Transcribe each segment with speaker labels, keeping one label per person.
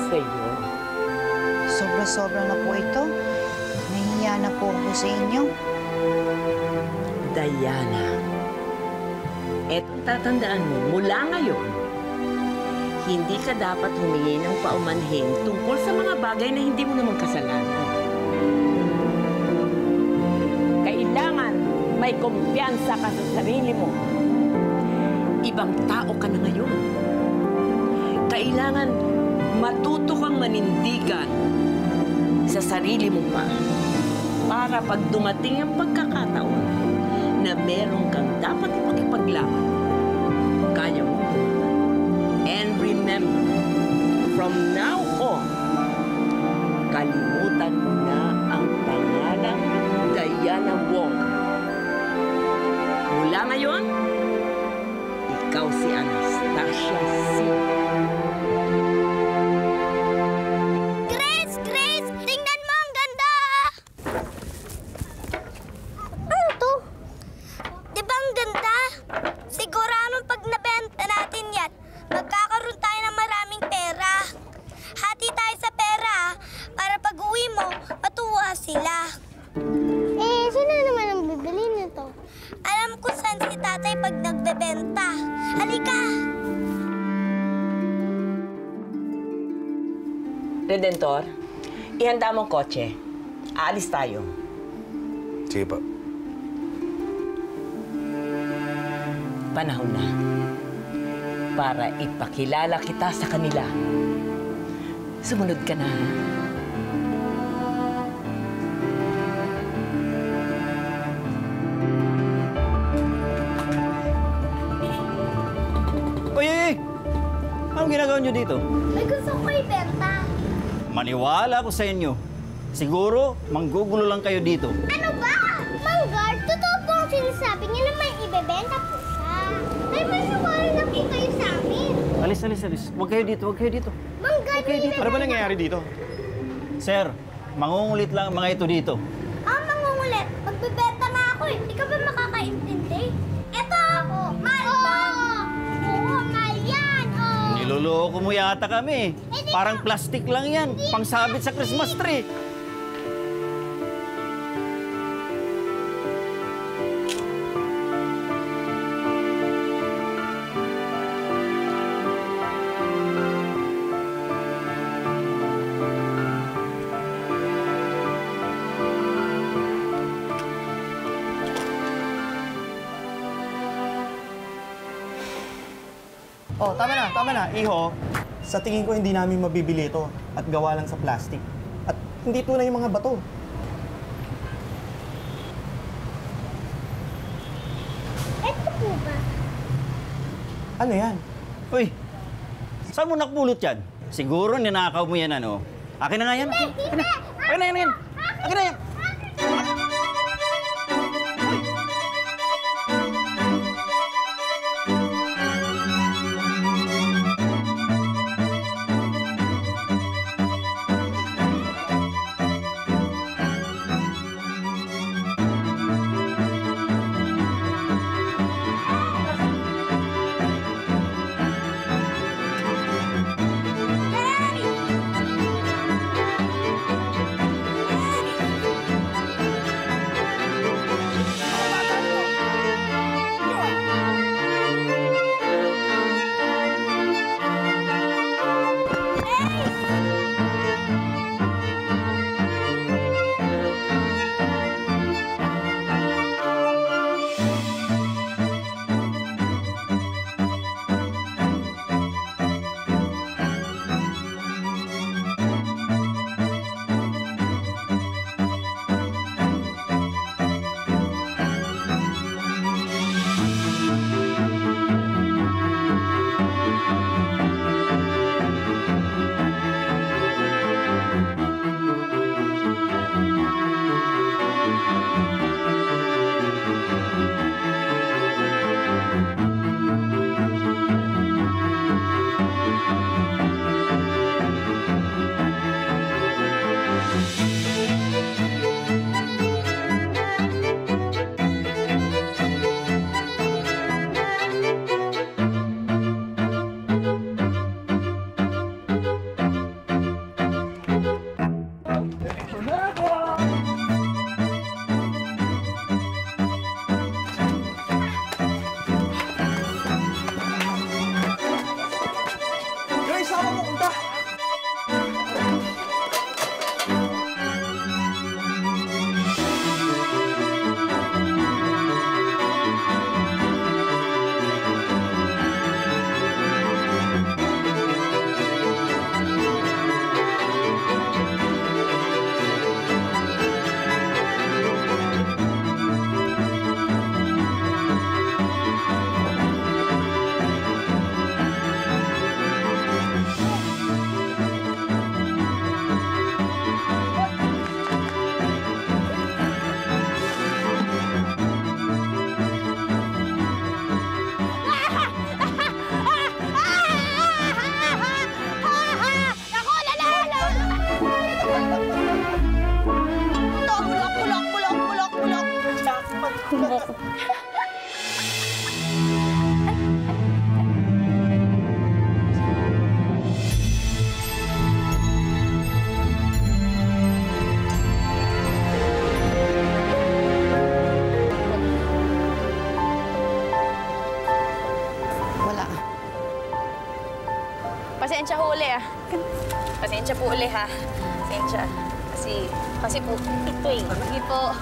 Speaker 1: sa'yo.
Speaker 2: Sobra-sobra na po ito. Nahihiya na po ako sa inyo.
Speaker 1: Diana, etong tatandaan mo, mula ngayon, hindi ka dapat humingi ng paumanhin tungkol sa mga bagay na hindi mo naman kasalanan. Kailangan may kumpiyansa ka sa sarili mo. Ibang tao ka na ngayon. Kailangan matuto kang manindigan sa sarili mo pa para pag dumating ang pagkakataon na meron kang dapat ipakipaglaban, kaya mo. And remember, from now on, kalimutan mo na ang pangalang Diana Wong. Mula ngayon, ikaw si Anastasia C.
Speaker 3: Grace! Grace! Tingnan mo! Ang ganda! Ano to? Di ba ang ganda? Siguradong pag nabenta natin yan, magkakaroon tayo ng maraming pera. Hati tayo sa pera para pag uwi mo, matuwa sila.
Speaker 4: Sino naman ang bibili nito?
Speaker 3: Alam ko saan si tatay pag nagbebenta. Halika!
Speaker 1: Redentor, ihanda mong kotse. Aalis tayo.
Speaker 5: Sige pa.
Speaker 1: Panahon na para ipakilala kita sa kanila. Sumunod ka na.
Speaker 6: Oy! Anong ginagawa niyo dito?
Speaker 4: May gusto ko ibenta.
Speaker 6: Maniwala ako sa inyo. Siguro, manggugulo lang kayo dito.
Speaker 4: Ano ba? Manggar, totoo po ang sinasabi niya na may ibebenta po siya. Ay, maniwala na po kayo sa amin.
Speaker 6: Alis. Huwag kayo dito,
Speaker 4: Manggar,
Speaker 6: kayo dito.
Speaker 5: Ano ba nangyayari dito?
Speaker 6: Sir, mangungulit lang ang mga ito dito.
Speaker 3: Mangungulit. Magbebenta na ako eh. Di ka ba makakaintindi? Eto! Mahal to!
Speaker 4: Oo, mahal yan. Oh.
Speaker 6: Niloloko mo yata kami. Parang plastic lang yan. Pangsabit sa Christmas tree.
Speaker 5: Oh, tama na. Iho, sa tingin ko hindi namin mabibili ito at gawa lang sa plastic. At hindi tunay yung mga bato.
Speaker 4: Ito po ba?
Speaker 5: Ano yan?
Speaker 6: Uy, saan mo nakpulot yan? Siguro ninakaw mo yan, ano? Akin na nga yan. Akin na yan. Akin na yan.
Speaker 5: pupunta?
Speaker 2: Wala.
Speaker 7: Pasensya ho uli ah. Pasensya po uli ha. Pasensya. Kasi po, ito eh. Sige po.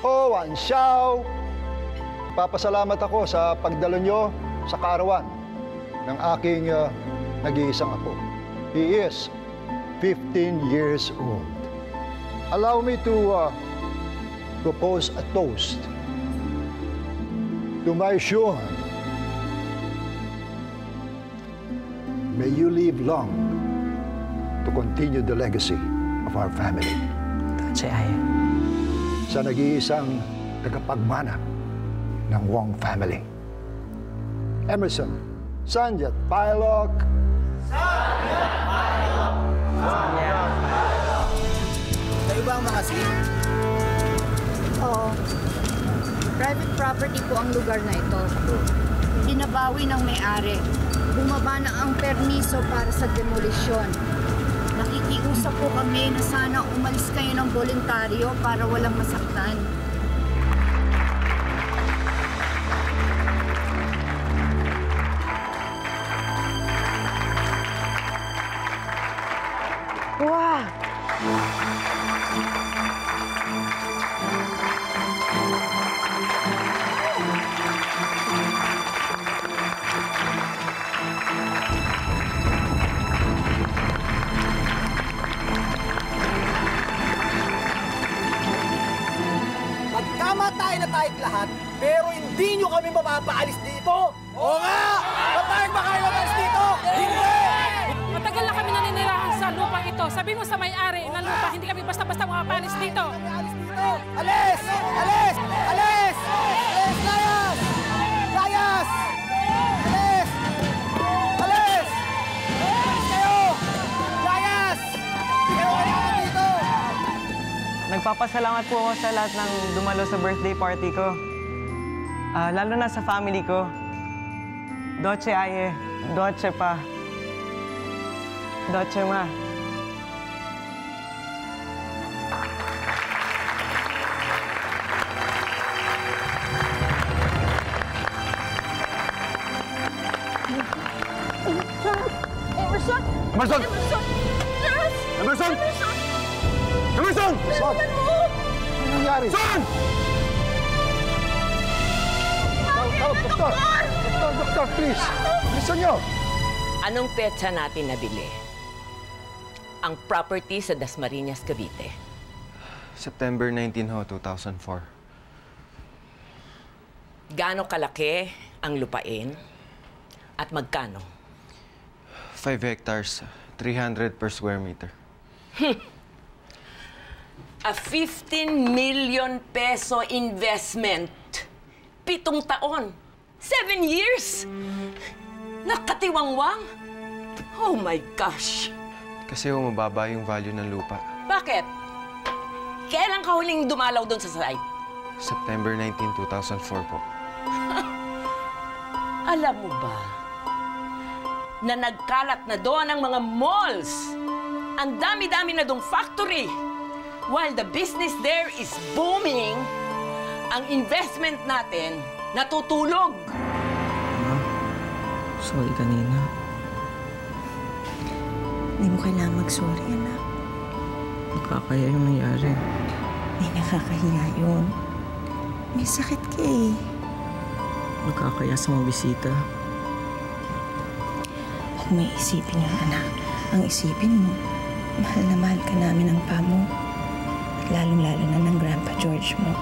Speaker 8: Ho, Wan Xiao! Papasalamat ako sa pagdalo nyo sa karawan ng aking nag-iisang apo. He is 15 years old. Allow me to propose a toast to my Sean. May you live long to continue the legacy of our family.
Speaker 9: Si Aya.
Speaker 8: Sa nag-iisang tagapagmana ng Wong family. Emerson, Sanjat Pailok.
Speaker 9: Kayo ba ang mga sim?
Speaker 2: Oo. Private property po ang lugar na ito. Binabawi ng may-ari. Bumaba na ang permiso para sa demolisyon. Nakikiusap po kami na sana umalis kayo ng voluntaryo para walang masaktan.
Speaker 9: Magkamatay na tayong lahat, pero hindi nyo kami mapapaalis dito! Oo nga! Patayag ba kayo mapaalis dito? Hindi!
Speaker 10: Matagal na kami naninirahan sa lupa ito. Sabi mo sa may-ari ng lupa, hindi kami basta-basta makapalis dito.
Speaker 9: Alis! Alis! Alis! Alis! Layas! Layas! Alis! Alis! Alis kayo! Layas! Hindi kayo kailangan dito!
Speaker 11: Nagpapasalamat po ako sa lahat ng dumalo sa birthday party ko. Lalo na sa family ko. Doce Aye, Doce Pa, Doce Ma.
Speaker 7: Emerson!
Speaker 8: Emerson!
Speaker 7: Emerson!
Speaker 8: Emerson! Emerson! Son! Ano nangyari? Son! Tawag, doktor! Doktor, please! Listen nyo!
Speaker 1: Anong petsa natin nabili? Ang property sa Dasmariñas, Cavite.
Speaker 12: September 19 ho, 2004.
Speaker 1: Gaano kalaki ang lupain? At magkano?
Speaker 12: 5 hectares, 300 per square meter.
Speaker 1: A 15 million peso investment. 7 taon. 7 years. Nakatiwangwang. Oh my gosh.
Speaker 12: Kasi ho, mababa yung value ng lupa.
Speaker 1: Bakit? Kailan ka huling dumalaw doon sa site?
Speaker 12: September 19, 2004 po.
Speaker 1: Alam mo ba, na nagkalat na doon ang mga malls. Ang dami-dami na doong factory. While the business there is booming, ang investment natin natutulog.
Speaker 11: Sorry kanina.
Speaker 13: Hindi mo kailangan mag-sorry, anak.
Speaker 11: Nakakaya yung nangyari.
Speaker 13: May nakakahiya yun. May sakit ka eh.
Speaker 11: Nakakaya sa mga bisita.
Speaker 13: Huwag mo isipin yun, anak. Ang isipin mo, mahal na mahal ka namin ng pa mo. At lalong-lalo na ng Grandpa George mo.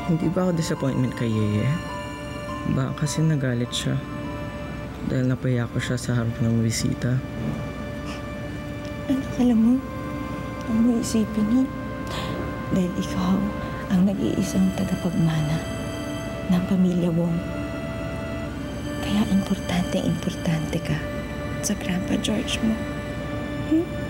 Speaker 11: Hindi ba ako disappointment kay Yeye? Baka kasi nagalit siya. Dahil napahiya ko siya sa harap ng bisita.
Speaker 13: Anak, alam mo, huwag mo isipin yun. Dahil ikaw ang nag-iisang tagapagmana ng pamilya Wong. Kaya importante ka sa Grandpa George mo. Hmm?